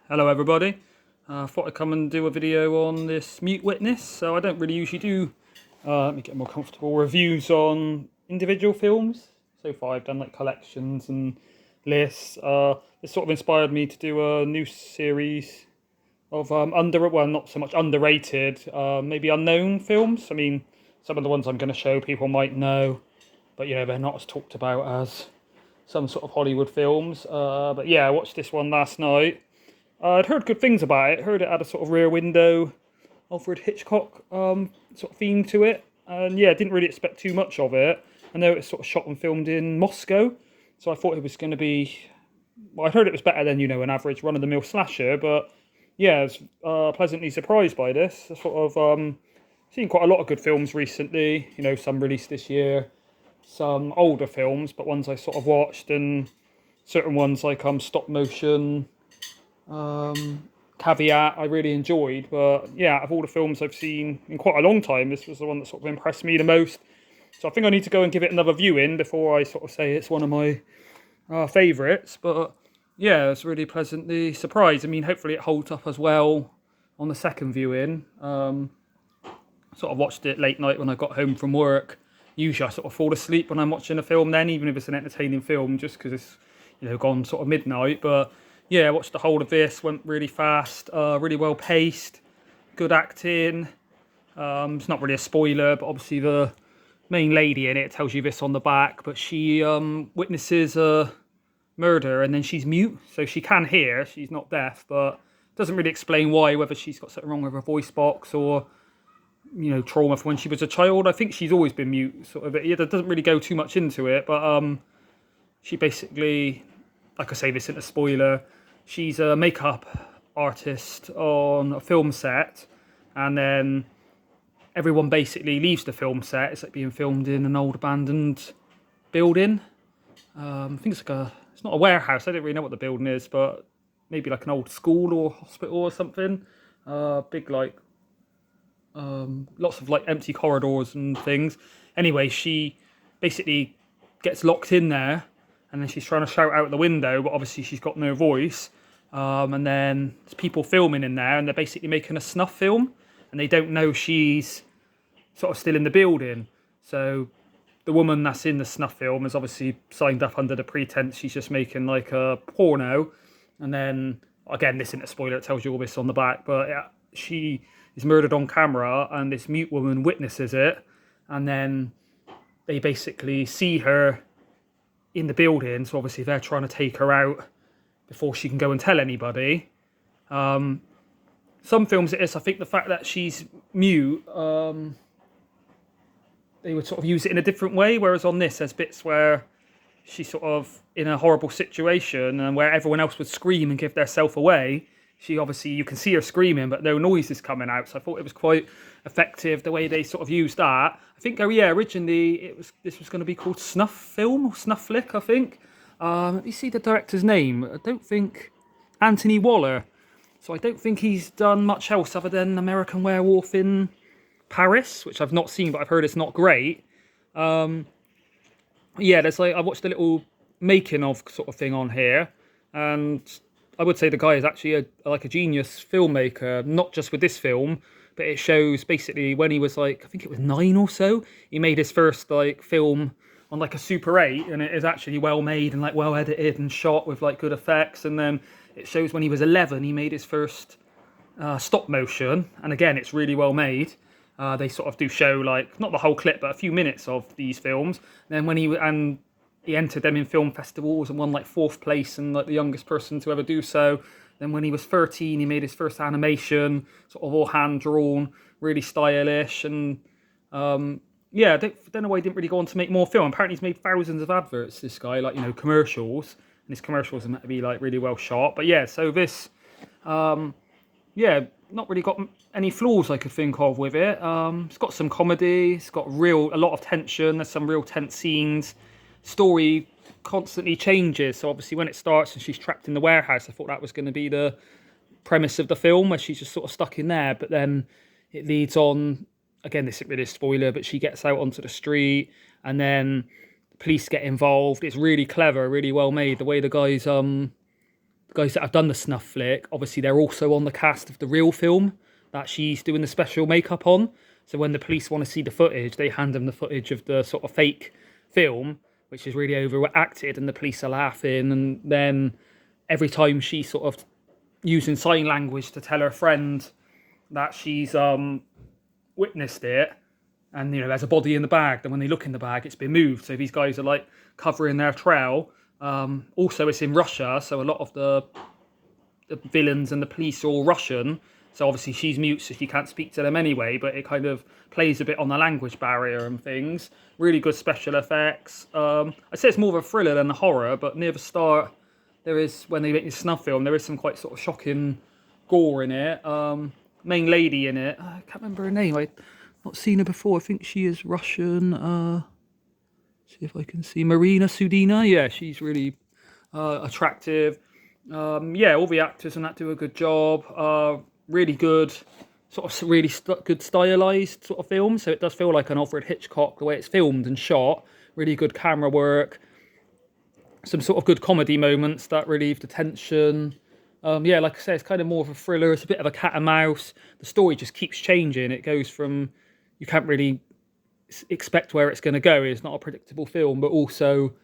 Hello everybody. I thought I'd come and do a video on this Mute Witness. So I don't really usually do, let me get more comfortable, reviews on individual films. So far I've done like collections and lists. This sort of inspired me to do a new series of well, not so much underrated, maybe unknown films. I mean, some of the ones I'm going to show people might know, but they're not as talked about as some sort of Hollywood films. But yeah, I watched this one last night. I'd heard good things about it. Heard it had a sort of Rear Window, Alfred Hitchcock sort of theme to it. And yeah, didn't really expect too much of it. I know it's sort of shot and filmed in Moscow, so I thought it was going to be. Well, I heard it was better than an average run-of-the-mill slasher, but yeah, I was pleasantly surprised by this. I sort of seen quite a lot of good films recently. Some released this year, some older films, but ones I sort of watched, and certain ones like stop motion. Caveat I really enjoyed, but yeah, out of all the films I've seen in quite a long time, this was the one that sort of impressed me the most. So I think I need to go and give it another viewing before I sort of say it's one of my favourites. But yeah, I was really pleasantly surprised. I mean, hopefully it holds up as well on the second viewing. Sort of watched it late night when I got home from work. Usually I sort of fall asleep when I'm watching a film then, even if it's an entertaining film, just because it's gone sort of midnight. But yeah, I watched the whole of this, went really fast, really well paced, good acting. It's not really a spoiler, but obviously the main lady in it tells you this on the back, but she witnesses a murder and then she's mute, so she can hear, she's not deaf, but doesn't really explain why, whether she's got something wrong with her voice box or trauma from when she was a child. I think she's always been mute, sort of. It doesn't really go too much into it, but she basically, like I say, this isn't a spoiler. She's a makeup artist on a film set, and then everyone basically leaves the film set. It's like being filmed in an old abandoned building. I think it's not a warehouse. I don't really know what the building is, but maybe like an old school or hospital or something. Big like lots of like empty corridors and things. Anyway, she basically gets locked in there, and then she's trying to shout out the window, but obviously she's got no voice. And then there's people filming in there, and they're basically making a snuff film, and they don't know she's sort of still in the building. So the woman that's in the snuff film is obviously signed up under the pretense she's just making like a porno. And then, again, this isn't a spoiler, it tells you all this on the back, but yeah, she is murdered on camera, and this mute woman witnesses it, and then they basically see her in the building, so obviously they're trying to take her out before she can go and tell anybody. Some films it is, I think the fact that she's mute, they would sort of use it in a different way, whereas on this there's bits where she's sort of in a horrible situation and where everyone else would scream and give their self away. She obviously, you can see her screaming, but no noise is coming out. So I thought it was quite effective the way they sort of used that. I think, originally this was going to be called Snuff Film or Snuff Flick, I think. Let me see the director's name. I don't think Anthony Waller. So I don't think he's done much else other than American Werewolf in Paris, which I've not seen, but I've heard it's not great. There's like I watched a little making of sort of thing on here, and I would say the guy is actually a genius filmmaker, not just with this film, but it shows basically when he was like, I think it was 9 or so, he made his first like film on like a Super 8, and it is actually well made and like well edited and shot with like good effects. And then it shows when he was 11, he made his first stop motion, and again, it's really well made. They sort of do show like not the whole clip, but a few minutes of these films. Then when he entered them in film festivals and won like 4th place and like the youngest person to ever do so. Then when he was 13, he made his first animation, sort of all hand drawn, really stylish. And I don't know why he didn't really go on to make more film. Apparently he's made thousands of adverts, this guy, like, commercials. And his commercials are meant to be like really well shot. But yeah, so this, not really got any flaws I could think of with it. It's got some comedy, it's got a lot of tension, there's some real tense scenes. Story constantly changes, so obviously when it starts and she's trapped in the warehouse, I thought that was going to be the premise of the film, where she's just sort of stuck in there, but then it leads on, again, this isn't really a spoiler, but she gets out onto the street, and then the police get involved. It's really clever, really well made, the way the guys guys that have done the snuff flick, obviously they're also on the cast of the real film that she's doing the special makeup on. So when the police want to see the footage, they hand them the footage of the sort of fake film, which is really overacted, and the police are laughing. And then every time she's sort of using sign language to tell her friend that she's witnessed it, and there's a body in the bag, then when they look in the bag, it's been moved. So these guys are like covering their trail. Also, it's in Russia, so a lot of the villains and the police are all Russian. So obviously she's mute, so she can't speak to them anyway, but it kind of plays a bit on the language barrier and things. Really good special effects. I'd say it's more of a thriller than a horror, but near the start, there is, when they make this snuff film, there is some quite sort of shocking gore in it. Main lady in it, I can't remember her name, I've not seen her before. I think she is Russian. See if I can see. Marina Sudina, yeah, she's really attractive. Yeah, all the actors in that do a good job. Really good, sort of really good stylized sort of film. So it does feel like an Alfred Hitchcock, the way it's filmed and shot. Really good camera work. Some sort of good comedy moments that relieve the tension. Yeah, like I say, it's kind of more of a thriller. It's a bit of a cat and mouse. The story just keeps changing. It goes from, you can't really expect where it's going to go. It's not a predictable film, but also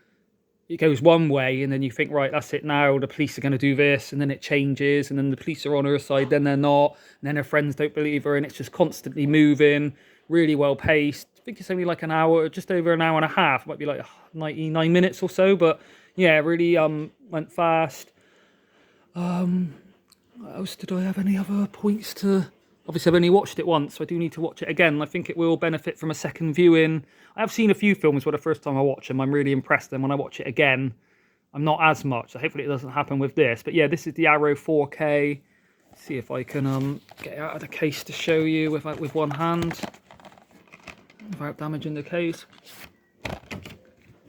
it goes one way and then you think, right, that's it now, the police are going to do this, and then it changes, and then the police are on her side, then they're not, and then her friends don't believe her, and it's just constantly moving, really well paced. I think it's only like an hour, just over an hour and a half, it might be like 99 minutes or so, but yeah, really went fast. What else did I have? Any other points to... Obviously, I've only watched it once, so I do need to watch it again. I think it will benefit from a second viewing. I have seen a few films where the first time I watch them, I'm really impressed. And when I watch it again, I'm not as much. So hopefully it doesn't happen with this. But yeah, this is the Arrow 4K. Let's see if I can get it out of the case to show you with one hand, without damaging the case.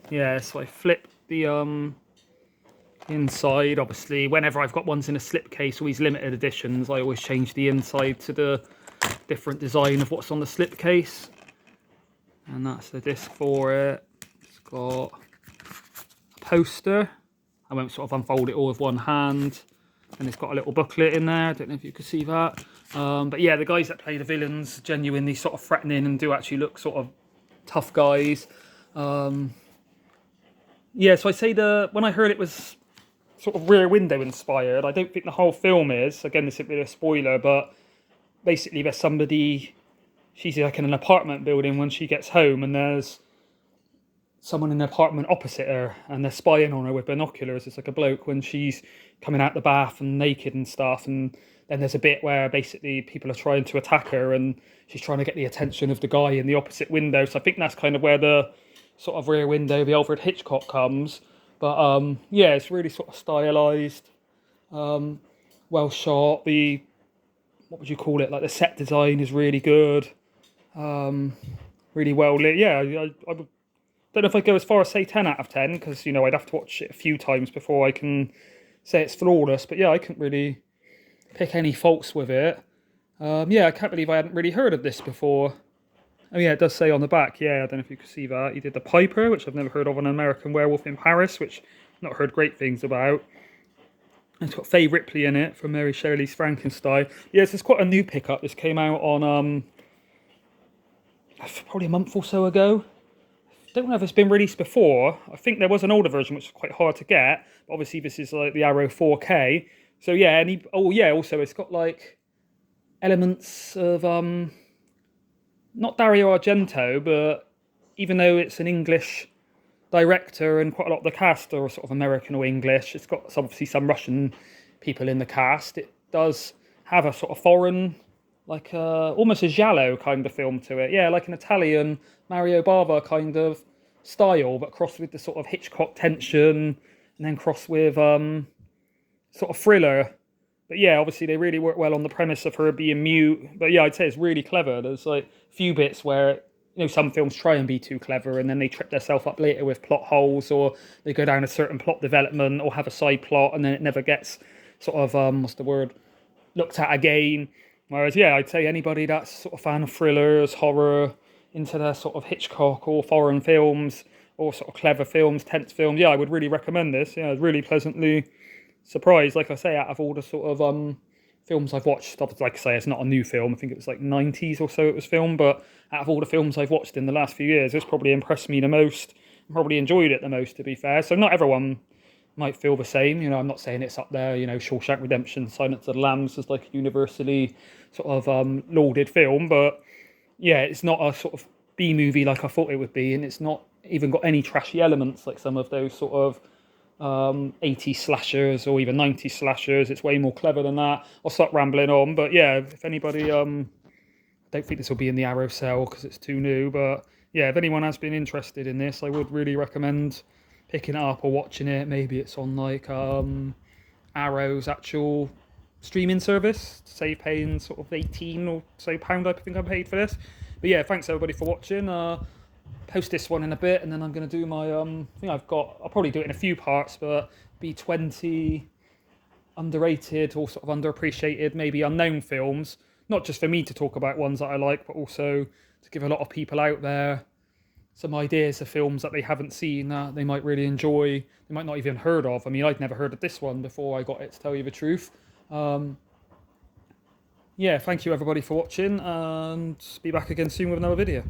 Yeah, so I flip the inside. Obviously, whenever I've got ones in a slipcase or these limited editions, I always change the inside to the different design of what's on the slipcase. And that's the disc for it. It's got a poster. I won't sort of unfold it all with one hand. And it's got a little booklet in there. I don't know if you can see that. But yeah, the guys that play the villains genuinely sort of threatening and do actually look sort of tough guys. Yeah, so I say when I heard it was sort of Rear Window inspired, I don't think the whole film is. Again, this is a bit of a spoiler, but basically there's somebody, she's like in an apartment building when she gets home, and there's someone in the apartment opposite her, and they're spying on her with binoculars. It's like a bloke when she's coming out the bath and naked and stuff, and then there's a bit where basically people are trying to attack her, and she's trying to get the attention of the guy in the opposite window. So I think that's kind of where the sort of Rear Window, the Alfred Hitchcock comes. But yeah, it's really sort of stylized, well shot. What would you call it? Like the set design is really good, really well lit. Yeah, I don't know if I'd go as far as say 10 out of 10, because I'd have to watch it a few times before I can say it's flawless. But yeah, I couldn't really pick any faults with it. Yeah, I can't believe I hadn't really heard of this before. Oh yeah, it does say on the back, yeah, I don't know if you can see that. He did The Piper, which I've never heard of, an American Werewolf in Paris, which I've not heard great things about. It's got Faye Ripley in it from Mary Shelley's Frankenstein. Yeah, this is quite a new pickup. This came out on probably a month or so ago. I don't know if it's been released before. I think there was an older version which was quite hard to get, but obviously this is like the Arrow 4K. So yeah, also it's got like elements of not Dario Argento, but even though it's an English director and quite a lot of the cast are sort of American or English, it's got obviously some Russian people in the cast. It does have a sort of foreign, like almost a giallo kind of film to it. Yeah, like an Italian Mario Bava kind of style, but crossed with the sort of Hitchcock tension, and then crossed with sort of thriller. But yeah, obviously they really work well on the premise of her being mute. But yeah, I'd say it's really clever. There's like a few bits where, some films try and be too clever and then they trip themselves up later with plot holes, or they go down a certain plot development or have a side plot and then it never gets sort of, looked at again. Whereas, yeah, I'd say anybody that's sort of fan of thrillers, horror, into their sort of Hitchcock or foreign films or sort of clever films, tense films, yeah, I would really recommend this. Yeah, I was really pleasantly surprised, like I say, out of all the sort of films I've watched, like I say, it's not a new film. I think it was like 90s or so it was filmed, but out of all the films I've watched in the last few years, it's probably impressed me the most. Probably enjoyed it the most, to be fair. So not everyone might feel the same. You know, I'm not saying it's up there. You know, Shawshank Redemption, Silence of the Lambs is like a universally sort of lauded film, but yeah, it's not a sort of B movie like I thought it would be, and it's not even got any trashy elements like some of those sort of 80s slashers or even 90s slashers. It's way more clever than that. I'll stop rambling on, but yeah, if anybody, I don't think this will be in the Arrow sale because it's too new, but yeah, if anyone has been interested in this, I would really recommend picking it up or watching it. Maybe it's on like Arrow's actual streaming service, save paying sort of 18 or so pound I think I paid for this. But yeah, thanks everybody for watching. Post this one in a bit, and then I'm going to do my I think I'll probably do it in a few parts, but B20 underrated or sort of underappreciated, maybe unknown films, not just for me to talk about ones that I like, but also to give a lot of people out there some ideas of films that they haven't seen that they might really enjoy, they might not even heard of. I mean, I'd never heard of this one before I got it, to tell you the truth. Yeah, thank you everybody for watching, and be back again soon with another video.